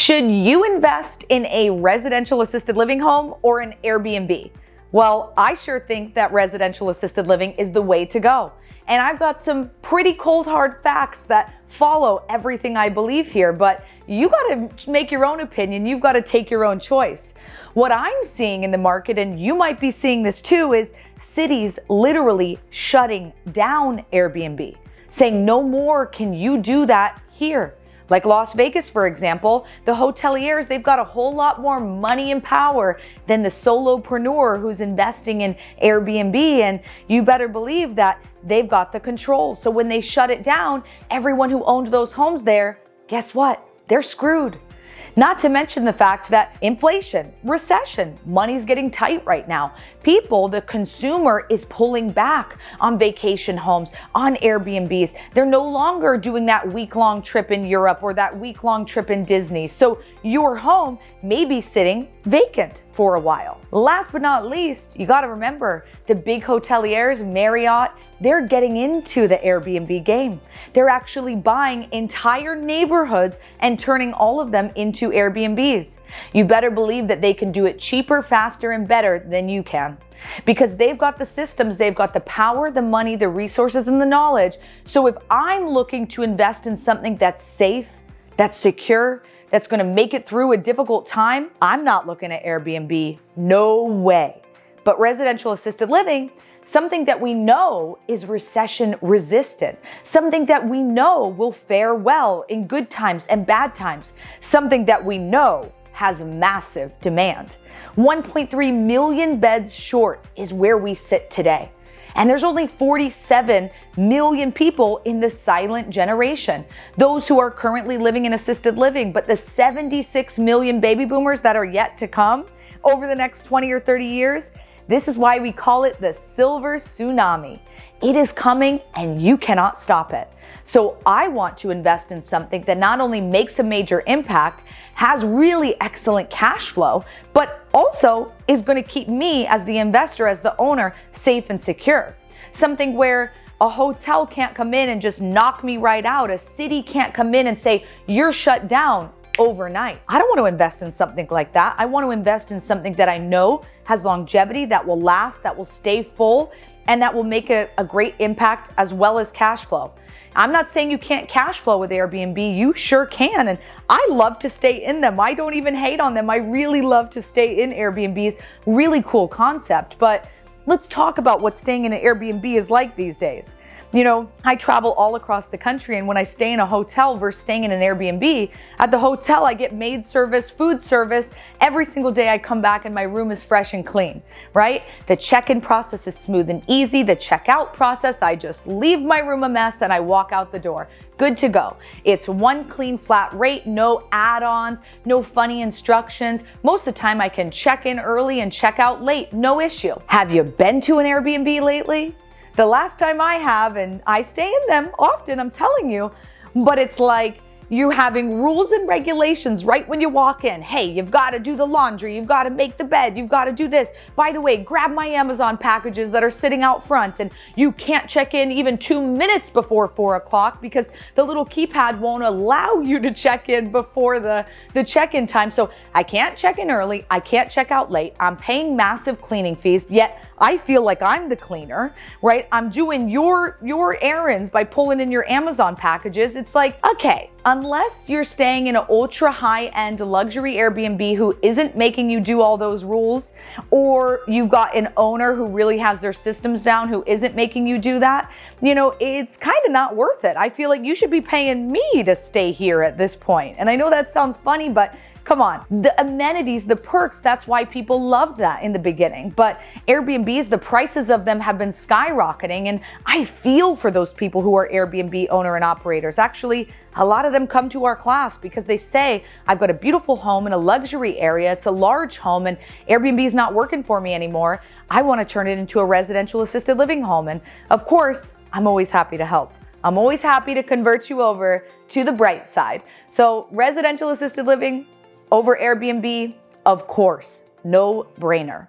Should you invest in a residential assisted living home or an Airbnb? Well, I sure think that residential assisted living is the way to go. And I've got some pretty cold hard facts that follow everything I believe here, but you got to make your own opinion. You've got to take your own choice. What I'm seeing in the market, and you might be seeing this too, is cities literally shutting down Airbnb, saying no more can you do that here. Like Las Vegas, for example, the hoteliers, they've got a whole lot more money and power than the solopreneur who's investing in Airbnb. And you better believe that they've got the control. So when they shut it down, everyone who owned those homes there, guess what? They're screwed. Not to mention the fact that inflation, recession, money's getting tight right now. People, the consumer, is pulling back on vacation homes, on Airbnbs. They're no longer doing that week-long trip in Europe or that week-long trip in Disney. So your home may be sitting vacant for a while. Last but not least, you got to remember the big hoteliers, Marriott, they're getting into the Airbnb game. They're actually buying entire neighborhoods and turning all of them into Airbnbs. You better believe that they can do it cheaper, faster, and better than you can. Because they've got the systems, they've got the power, the money, the resources, and the knowledge. So if I'm looking to invest in something that's safe, that's secure, that's going to make it through a difficult time, I'm not looking at Airbnb. No way. But residential assisted living, something that we know is recession resistant, something that we know will fare well in good times and bad times, something that we know has massive demand. 1.3 million beds short is where we sit today. And there's only 47 million people in the silent generation, those who are currently living in assisted living, but the 76 million baby boomers that are yet to come over the next 20 or 30 years, this is why we call it the silver tsunami. It is coming and you cannot stop it. So I want to invest in something that not only makes a major impact, has really excellent cash flow, but also is going to keep me as the investor, as the owner, safe and secure. Something where a hotel can't come in and just knock me right out. A city can't come in and say, you're shut down overnight. I don't want to invest in something like that. I want to invest in something that I know has longevity, that will last, that will stay full, and that will make a great impact as well as cash flow. I'm not saying you can't cash flow with Airbnb. You sure can. And I love to stay in them. I don't even hate on them. I really love to stay in Airbnbs. Really cool concept. But let's talk about what staying in an Airbnb is like these days. You know, I travel all across the country, and when I stay in a hotel versus staying in an Airbnb, at the hotel I get maid service, food service. Every single day I come back and my room is fresh and clean, right? The check-in process is smooth and easy. The check-out process, I just leave my room a mess and I walk out the door. Good to go. It's one clean flat rate, no add-ons, no funny instructions. Most of the time I can check in early and check out late, no issue. Have you been to an Airbnb lately? The last time I have, and I stay in them often, I'm telling you, but it's like you having rules and regulations right when you walk in. Hey, you've got to do the laundry, you've got to make the bed, you've got to do this. By the way, grab my Amazon packages that are sitting out front, and you can't check in even 2 minutes before 4 o'clock because the little keypad won't allow you to check in before the check-in time. So I can't check in early, I can't check out late, I'm paying massive cleaning fees, yet I feel like I'm the cleaner, right? I'm doing your errands by pulling in your Amazon packages. It's like, okay, unless you're staying in an ultra high-end luxury Airbnb who isn't making you do all those rules, or you've got an owner who really has their systems down who isn't making you do that, you know, it's kind of not worth it. I feel like you should be paying me to stay here at this point. And I know that sounds funny, but come on, the amenities, the perks, that's why people loved that in the beginning. But Airbnbs, the prices of them have been skyrocketing, and I feel for those people who are Airbnb owner and operators. Actually, a lot of them come to our class because they say, I've got a beautiful home in a luxury area, it's a large home, and Airbnb is not working for me anymore. I want to turn it into a residential assisted living home. And of course, I'm always happy to help. I'm always happy to convert you over to the bright side. So residential assisted living over Airbnb, of course, no brainer.